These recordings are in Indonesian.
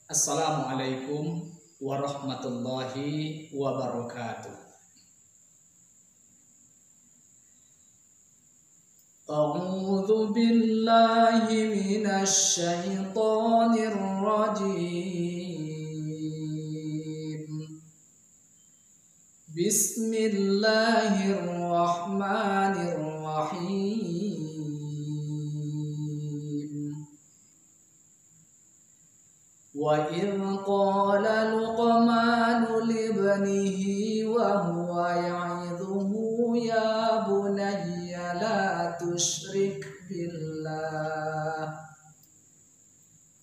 Assalamualaikum warahmatullahi wabarakatuh. A'udzu billahi minasy syaithanir rajim. Bismillahirrahmanirrahim. Wa idh qala Luqmanu libnihi wa huwa ya'idhuhu ya bunayya la tusyrik billah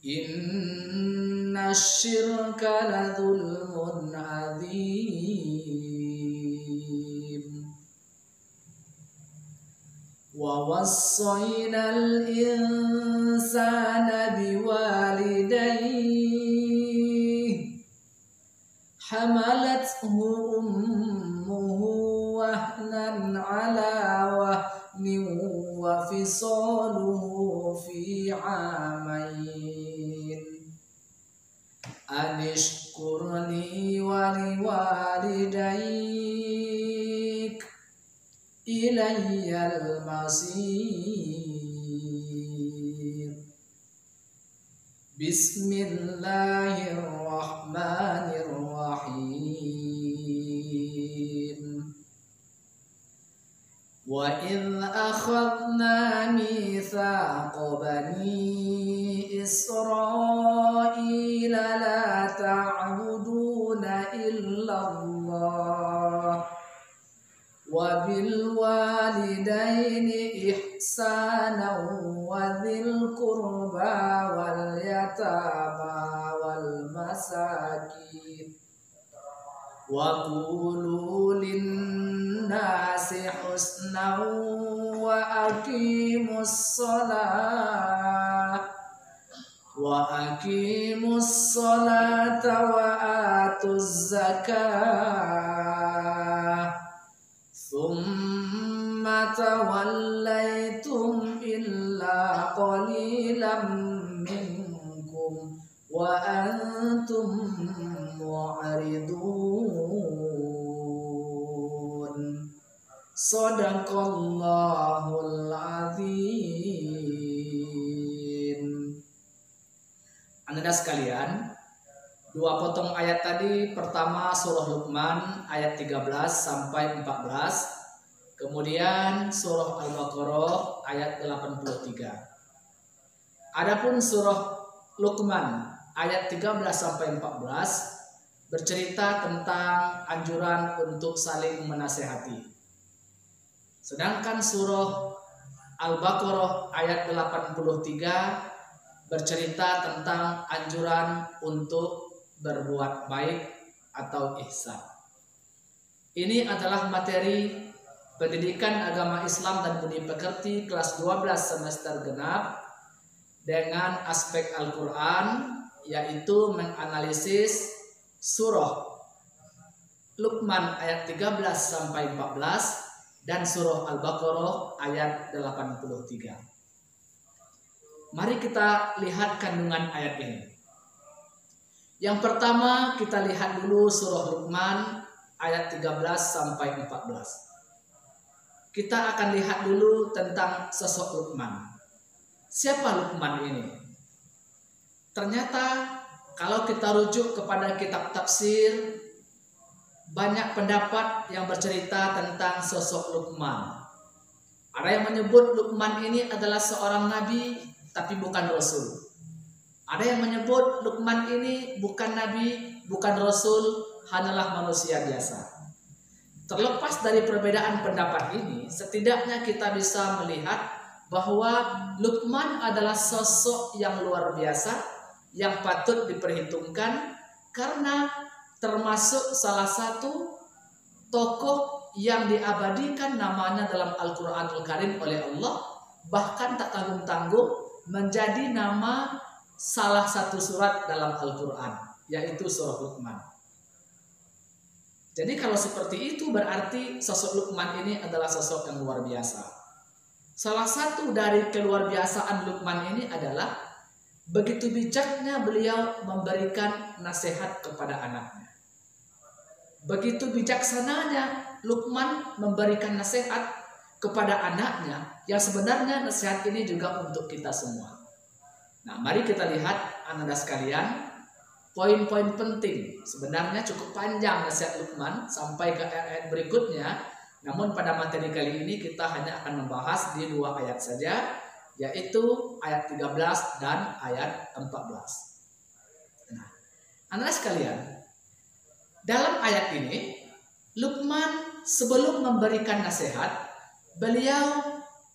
inna syirka la dhulmun adzim. Wa wassaynal insana biwalidayhi hamalathu ummuhu wahnan ala wahnin wa fisaluhu fi amain anishkurni wa liwalidayk ilayyal masir. Bismillahirrahmanirrahim. Wa idh akhadna mitsaqa bani Israila la ta'buduna illallah wa bil walidaini ihsanan wa dzil qurba wal yatama wal masakin wa qulu lin nasi husnan wa aqimus salata wa atuz zakah thumma tawallaytum illa qalilan minkum wa antum mu'ridun. Shadaqallahul azim. Anda sekalian, dua potong ayat tadi, pertama surah Luqman ayat 13 sampai 14, kemudian surah Al-Baqarah ayat 83. Adapun surah Luqman ayat 13 sampai 14 bercerita tentang anjuran untuk saling menasehati. Sedangkan surah Al-Baqarah ayat 83 bercerita tentang anjuran untuk berbuat baik atau ihsan. Ini adalah materi pendidikan agama Islam dan budi pekerti kelas 12 semester genap dengan aspek Al-Quran, yaitu menganalisis surah Luqman ayat 13 sampai 14 dan surah Al-Baqarah ayat 83. Mari kita lihat kandungan ayat ini. Yang pertama kita lihat dulu surah Luqman ayat 13 sampai 14. Kita akan lihat dulu tentang sosok Luqman. Siapa Luqman ini? Ternyata kalau kita rujuk kepada kitab tafsir, banyak pendapat yang bercerita tentang sosok Luqman. Ada yang menyebut Luqman ini adalah seorang nabi tapi bukan rasul. Ada yang menyebut Luqman ini bukan nabi, bukan rasul, hanyalah manusia biasa. Terlepas dari perbedaan pendapat ini, setidaknya kita bisa melihat bahwa Luqman adalah sosok yang luar biasa, yang patut diperhitungkan karena termasuk salah satu tokoh yang diabadikan namanya dalam Al-Quranul Karim oleh Allah, bahkan tak tanggung-tanggung menjadi nama salah satu surat dalam Al-Quran, yaitu surah Luqman. Jadi kalau seperti itu berarti sosok Luqman ini adalah sosok yang luar biasa. Salah satu dari keluar biasaan Luqman ini adalah begitu bijaknya beliau memberikan nasihat kepada anaknya. Begitu bijaksananya Luqman memberikan nasihat kepada anaknya, yang sebenarnya nasihat ini juga untuk kita semua. Nah, mari kita lihat anak-anak sekalian, poin-poin penting. Sebenarnya cukup panjang nasihat Luqman sampai ke ayat berikutnya. Namun pada materi kali ini kita hanya akan membahas di 2 ayat saja, yaitu ayat 13 dan ayat 14. Nah, anak-anak sekalian, dalam ayat ini Luqman sebelum memberikan nasihat, beliau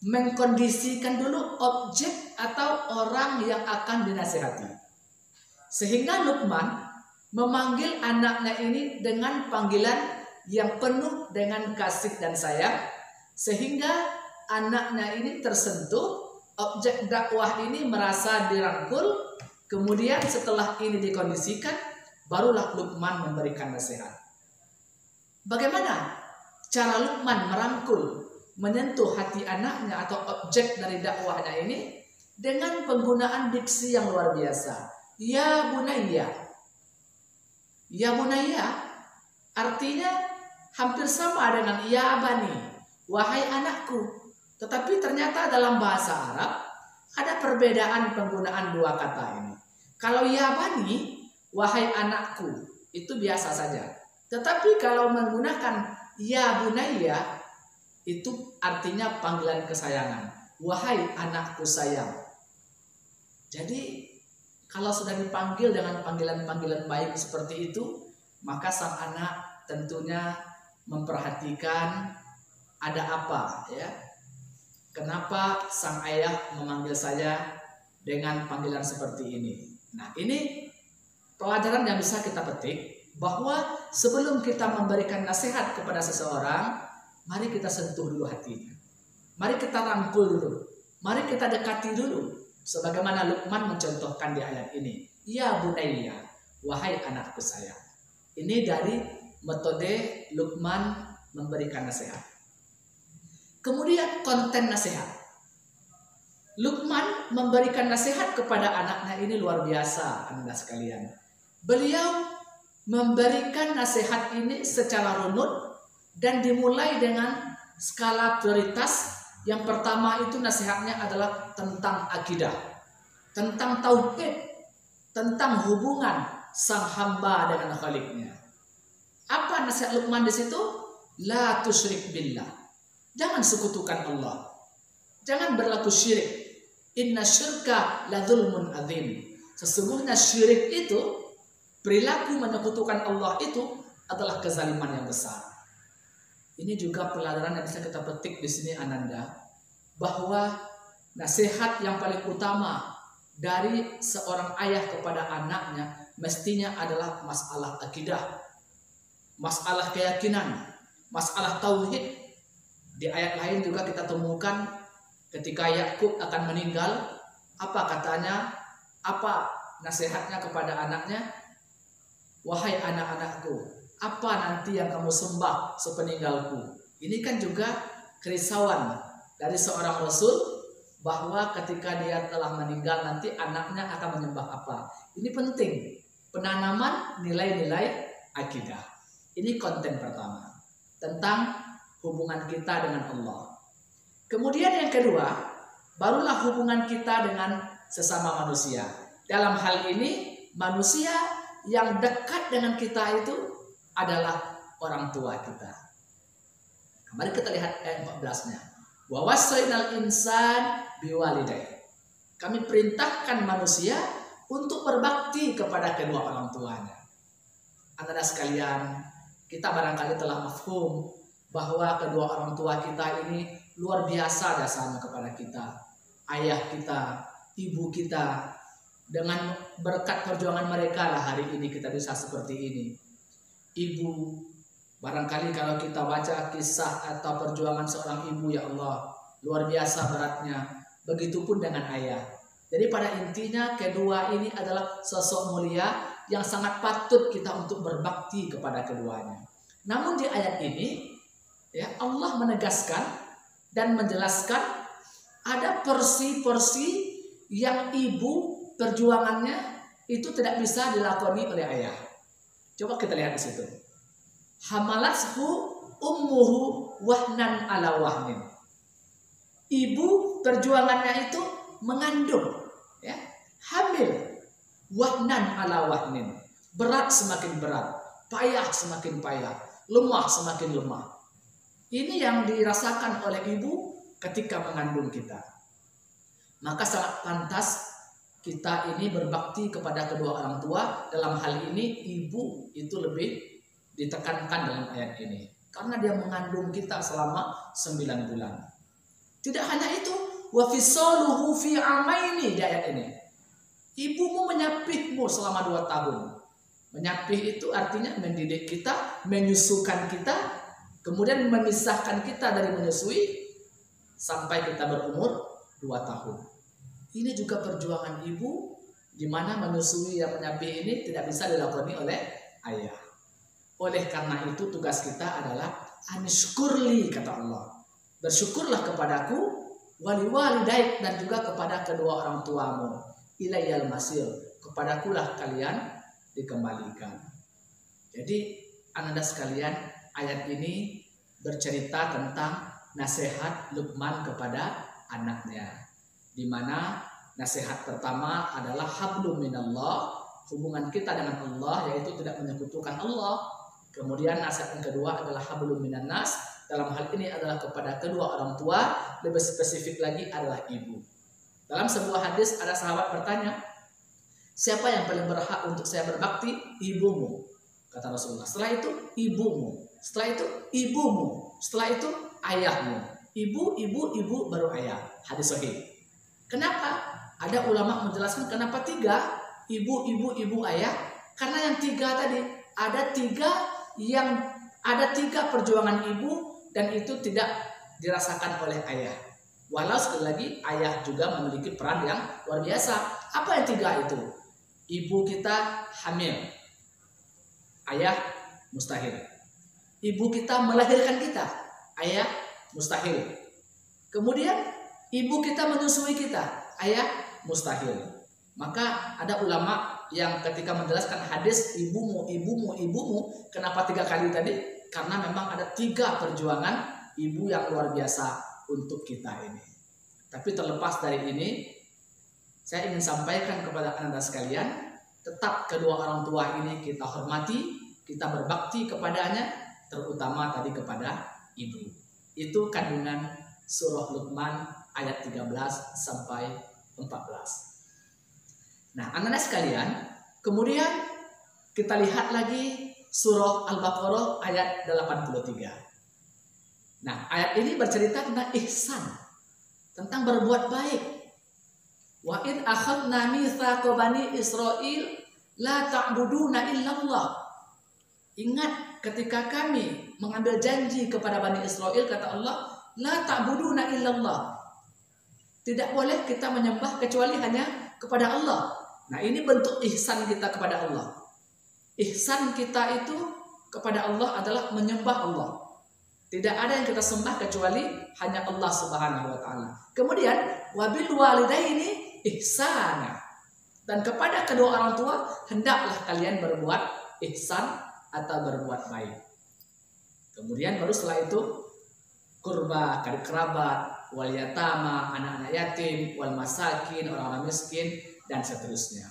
mengkondisikan dulu objek atau orang yang akan dinasihati. Sehingga Luqman memanggil anaknya ini dengan panggilan yang penuh dengan kasih dan sayang, sehingga anaknya ini tersentuh, objek dakwah ini merasa dirangkul. Kemudian setelah ini dikondisikan, barulah Luqman memberikan nasihat. Bagaimana cara Luqman merangkul, menyentuh hati anaknya atau objek dari dakwahnya ini? Dengan penggunaan diksi yang luar biasa. Ya bunayya. Ya bunayya artinya hampir sama dengan ya bani, wahai anakku. Tetapi ternyata dalam bahasa Arab ada perbedaan penggunaan 2 kata ini. Kalau ya bani, wahai anakku, itu biasa saja. Tetapi kalau menggunakan ya bunayya, itu artinya panggilan kesayangan. Wahai anakku sayang. Jadi kalau sudah dipanggil dengan panggilan-panggilan baik seperti itu, maka sang anak tentunya memperhatikan ada apa, ya. Kenapa sang ayah memanggil saya dengan panggilan seperti ini? Nah, ini pelajaran yang bisa kita petik, bahwa sebelum kita memberikan nasihat kepada seseorang, mari kita sentuh dulu hatinya. Mari kita rangkul dulu. Mari kita dekati dulu. Sebagaimana Luqman mencontohkan di ayat ini. Ya bunayya, wahai anakku sayang. Ini dari metode Luqman memberikan nasihat. Kemudian konten nasihat. Luqman memberikan nasihat kepada anaknya ini luar biasa, Anda sekalian. Beliau memberikan nasihat ini secara runut dan dimulai dengan skala prioritas. Yang pertama itu nasihatnya adalah tentang akidah, tentang tauhid, tentang hubungan sang hamba dengan Khaliknya. Apa nasihat Luqman di situ? La tusyrik billah. Jangan sekutukan Allah. Jangan berlaku syirik. Inna syirka la dzulmun adzim. Sesungguhnya syirik itu, perilaku menyekutukan Allah itu adalah kezaliman yang besar. Ini juga pelajaran yang bisa kita petik di sini, Ananda, bahwa nasihat yang paling utama dari seorang ayah kepada anaknya mestinya adalah masalah akidah, masalah keyakinan, masalah tauhid. Di ayat lain juga kita temukan ketika Yakub akan meninggal, apa katanya? Apa nasihatnya kepada anaknya? Wahai anak-anakku, apa nanti yang kamu sembah sepeninggalku? Ini kan juga kerisauan dari seorang Rasul, bahwa ketika dia telah meninggal nanti anaknya akan menyembah apa. Ini penting, penanaman nilai-nilai akidah. Ini konten pertama, tentang hubungan kita dengan Allah. Kemudian yang kedua, barulah hubungan kita dengan sesama manusia. Dalam hal ini, manusia yang dekat dengan kita itu adalah orang tua kita. Mari kita lihat ayat 14-nya. Wa wassaynal insan biwalidayhi. Kami perintahkan manusia untuk berbakti kepada kedua orang tuanya. Anda sekalian, kita barangkali telah mafhum bahwa kedua orang tua kita ini luar biasa dasarnya kepada kita. Ayah kita, ibu kita, dengan berkat perjuangan mereka lah hari ini kita bisa seperti ini. Ibu, barangkali kalau kita baca kisah atau perjuangan seorang ibu, ya Allah, luar biasa beratnya. Begitupun dengan ayah. Jadi pada intinya kedua ini adalah sosok mulia yang sangat patut kita untuk berbakti kepada keduanya. Namun di ayat ini, ya, Allah menegaskan dan menjelaskan ada porsi-porsi yang ibu perjuangannya itu tidak bisa dilakoni oleh ayah. Coba kita lihat di situ. Hamalathu ummuhu wahnan ala wahnin. Ibu perjuangannya itu mengandung, ya, hamil, wahnan ala wahnin. Berat semakin berat, payah semakin payah, lemah semakin lemah. Ini yang dirasakan oleh ibu ketika mengandung kita. Maka sangat pantas kita ini berbakti kepada kedua orang tua. Dalam hal ini ibu itu lebih ditekankan dalam ayat ini. Karena dia mengandung kita selama 9 bulan. Tidak hanya itu, wa fisaluhu fi amaini di ayat ini. Ibumu menyapihmu selama 2 tahun. Menyapih itu artinya mendidik kita, menyusukan kita, kemudian memisahkan kita dari menyusui sampai kita berumur 2 tahun. Ini juga perjuangan ibu, di mana menyusui dan menyapih ini tidak bisa dilakoni oleh ayah. Oleh karena itu tugas kita adalah anishkurli, kata Allah. Bersyukurlah kepadaku, wali walidaik, dan juga kepada kedua orang tuamu. Ilayyal masir, kepadakulah kalian dikembalikan. Jadi Anda sekalian, ayat ini bercerita tentang nasihat Luqman kepada anaknya, di mana nasihat pertama adalah hablum minallah, hubungan kita dengan Allah yaitu tidak menyekutukan Allah. Kemudian nasihat yang kedua adalah hablum minan nas, dalam hal ini adalah kepada kedua orang tua, lebih spesifik lagi adalah ibu. Dalam sebuah hadis ada sahabat bertanya, siapa yang paling berhak untuk saya berbakti? Ibumu, kata Rasulullah. Setelah itu ibumu, setelah itu ibumu, setelah itu ayahmu. Ibu baru ayah. Hadis sahih. Kenapa? Ada ulama menjelaskan kenapa 3 ibu, ayah. Karena yang 3 tadi ada 3 perjuangan ibu dan itu tidak dirasakan oleh ayah. Walau sekali lagi ayah juga memiliki peran yang luar biasa. Apa yang 3 itu? Ibu kita hamil, ayah mustahil. Ibu kita melahirkan kita, ayah mustahil. Kemudian ibu kita menyusui kita, ayah mustahil. Maka ada ulama yang ketika menjelaskan hadis ibumu, kenapa 3 kali tadi? Karena memang ada 3 perjuangan ibu yang luar biasa untuk kita ini. Tapi terlepas dari ini, saya ingin sampaikan kepada Anda sekalian, tetap kedua orang tua ini kita hormati, kita berbakti kepadanya, terutama tadi kepada ibu. Itu kandungan surah Luqman ayat 13 sampai 14. Nah, anak-anak sekalian, kemudian kita lihat lagi surah Al-Baqarah ayat 83. Nah, ayat ini bercerita tentang ihsan, tentang berbuat baik. Wa in akhadna mitsaqa bani Israil la ta'buduna illallah. Ingat ketika kami mengambil janji kepada Bani Israel, kata Allah, la ta'buduna illallah. Tidak boleh kita menyembah kecuali hanya kepada Allah. Nah, ini bentuk ihsan kita kepada Allah. Ihsan kita itu kepada Allah adalah menyembah Allah. Tidak ada yang kita sembah kecuali hanya Allah Subhanahu wa taala. Kemudian wabil walidaini ihsana. Dan kepada kedua orang tua hendaklah kalian berbuat ihsan atau berbuat baik. Kemudian baru setelah itu kurba, karib kerabat, wal yatama, anak-anak yatim, wal masakin, orang-orang miskin, dan seterusnya.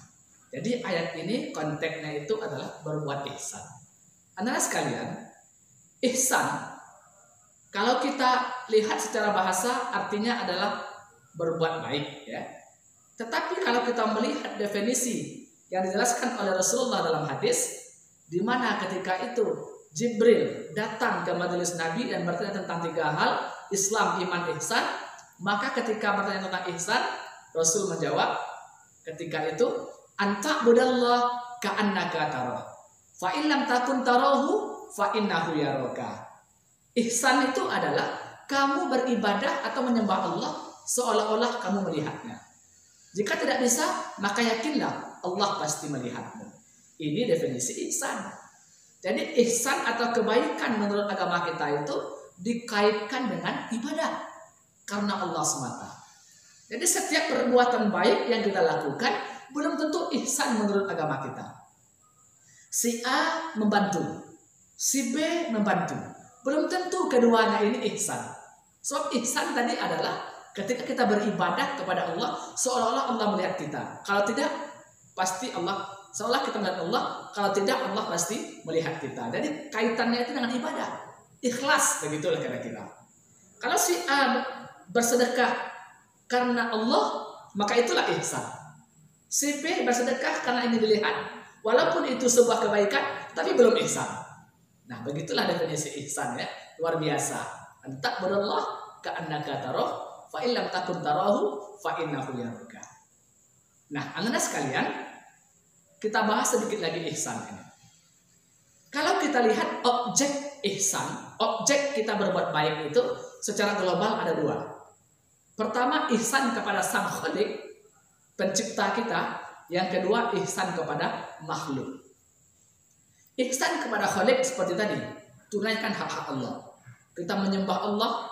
Jadi ayat ini konteksnya itu adalah berbuat ihsan. Anak-anak sekalian, ihsan kalau kita lihat secara bahasa artinya adalah berbuat baik, ya. Tetapi kalau kita melihat definisi yang dijelaskan oleh Rasulullah dalam hadis, di mana ketika itu Jibril datang ke majelis Nabi dan bertanya tentang 3 hal, Islam, iman, ihsan, maka ketika bertanya tentang ihsan, Rasul menjawab ketika itu, anta budallah ka'annaka tarah, fa in lam takun tarahu fa innahu yaraka. Ihsan itu adalah kamu beribadah atau menyembah Allah seolah-olah kamu melihatnya. Jika tidak bisa, maka yakinlah Allah pasti melihatmu. Ini definisi ihsan. Jadi ihsan atau kebaikan menurut agama kita itu dikaitkan dengan ibadah karena Allah semata. Jadi setiap perbuatan baik yang kita lakukan belum tentu ihsan menurut agama kita. Si A membantu, si B membantu, belum tentu keduanya ini ihsan. Sebab ihsan tadi adalah ketika kita beribadah kepada Allah seolah-olah Allah melihat kita. Kalau tidak, pasti Allah, seolah kita melihat Allah. Kalau tidak, Allah pasti melihat kita. Jadi kaitannya itu dengan ibadah, ikhlas, begitulah kira-kira. Kalau si A bersedekah karena Allah, maka itulah ihsan. Si B bersedekah karena ingin dilihat, walaupun itu sebuah kebaikan, tapi belum ihsan. Nah, begitulah definisi ihsan ya, luar biasa. Antakbudallah ka'annaka tarahu, fa illam takun tarahu, fa innahu yaraka. Nah, anak-anak sekalian, kita bahas sedikit lagi ihsan ini. Kalau kita lihat objek ihsan, objek kita berbuat baik itu secara global ada dua. Pertama, ihsan kepada Sang Khalik, pencipta kita. Yang kedua, ihsan kepada makhluk. Ihsan kepada Khalik seperti tadi, tunaikan hak-hak Allah. Kita menyembah Allah,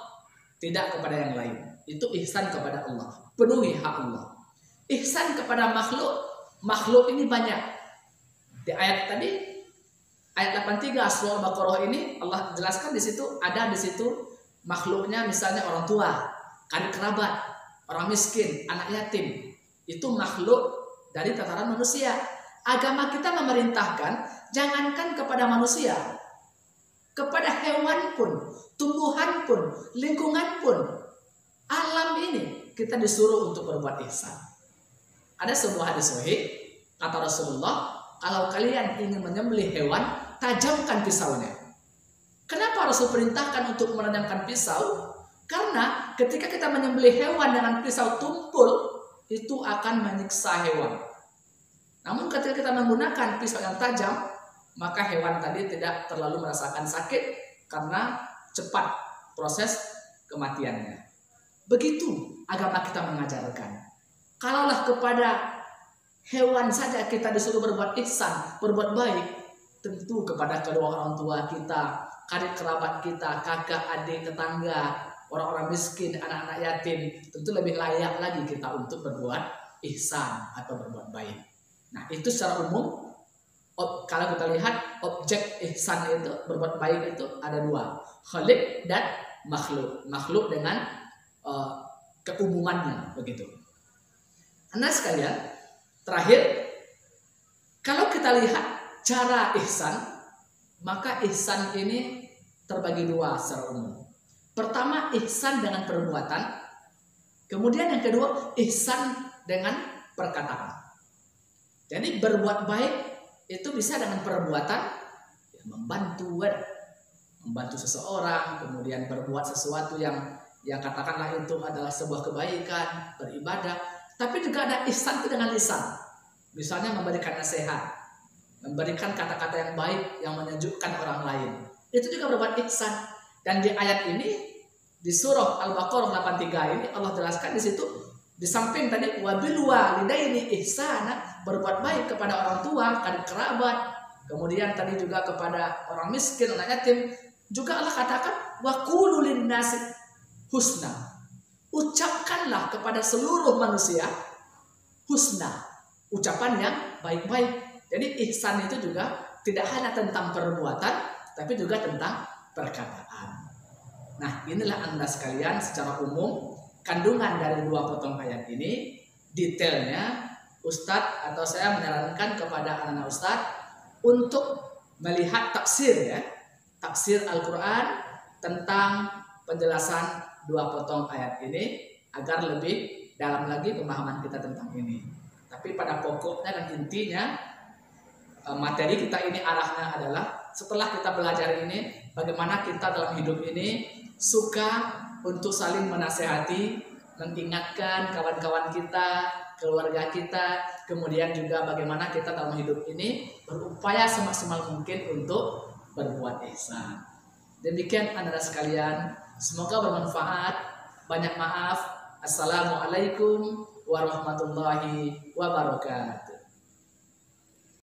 tidak kepada yang lain. Itu ihsan kepada Allah, penuhi hak Allah. Ihsan kepada makhluk, makhluk ini banyak. Di ayat tadi, ayat 83 surah Al-Baqarah ini Allah jelaskan di situ, ada di situ makhluknya misalnya orang tua, karib kerabat, orang miskin, anak yatim. Itu makhluk dari tataran manusia. Agama kita memerintahkan jangankan kepada manusia, kepada hewan pun, tumbuhan pun, lingkungan pun, alam ini kita disuruh untuk berbuat ihsan. Ada sebuah hadis sahih, kata Rasulullah, kalau kalian ingin menyembelih hewan, tajamkan pisaunya. Kenapa Rasul perintahkan untuk menajamkan pisau? Karena ketika kita menyembelih hewan dengan pisau tumpul, itu akan menyiksa hewan. Namun ketika kita menggunakan pisau yang tajam, maka hewan tadi tidak terlalu merasakan sakit karena cepat proses kematiannya. Begitu agama kita mengajarkan. Kalaulah kepada hewan saja kita disuruh berbuat ihsan, berbuat baik, tentu kepada kedua orang tua kita, karib kerabat kita, kakak, adik, tetangga, orang-orang miskin, anak-anak yatim, tentu lebih layak lagi kita untuk berbuat ihsan atau berbuat baik. Nah, itu secara umum, kalau kita lihat objek ihsan itu, berbuat baik itu ada dua, khalik dan makhluk. Makhluk dengan keumumannya, begitu. Anak sekalian, terakhir, kalau kita lihat cara ihsan, maka ihsan ini terbagi dua secara umum. Pertama, ihsan dengan perbuatan. Kemudian yang kedua, ihsan dengan perkataan. Jadi berbuat baik itu bisa dengan perbuatan, ya, membantu seseorang, kemudian berbuat sesuatu yang katakanlah itu adalah sebuah kebaikan, beribadah. Tapi juga ada ihsan itu dengan lisan. Misalnya memberikan nasihat, memberikan kata-kata yang baik yang menyejukkan orang lain. Itu juga berbuat ihsan. Dan di ayat ini, di surah Al-Baqarah 83 ini Allah jelaskan di situ, di samping tadi wabil walidaini ihsana, berbuat baik kepada orang tua, karib kerabat, kemudian tadi juga kepada orang miskin, anak yatim, juga Allah katakan wa qulu linnasi husna. Ucapkanlah kepada seluruh manusia husna, ucapan yang baik-baik. Jadi ihsan itu juga tidak hanya tentang perbuatan, tapi juga tentang perkataan. Nah, inilah Anda sekalian secara umum kandungan dari dua potong ayat ini. Detailnya Ustadz atau saya menyarankan kepada anak-anak Ustadz untuk melihat tafsir, ya, tafsir Al-Quran tentang penjelasan dua potong ayat ini agar lebih dalam lagi pemahaman kita tentang ini. Tapi pada pokoknya dan intinya materi kita ini arahnya adalah setelah kita belajar ini, bagaimana kita dalam hidup ini suka untuk saling menasehati, mengingatkan kawan-kawan kita, keluarga kita, kemudian juga bagaimana kita dalam hidup ini berupaya semaksimal mungkin untuk berbuat ihsan. Demikian anak-anak sekalian, semoga bermanfaat. Banyak maaf. Assalamualaikum warahmatullahi wabarakatuh.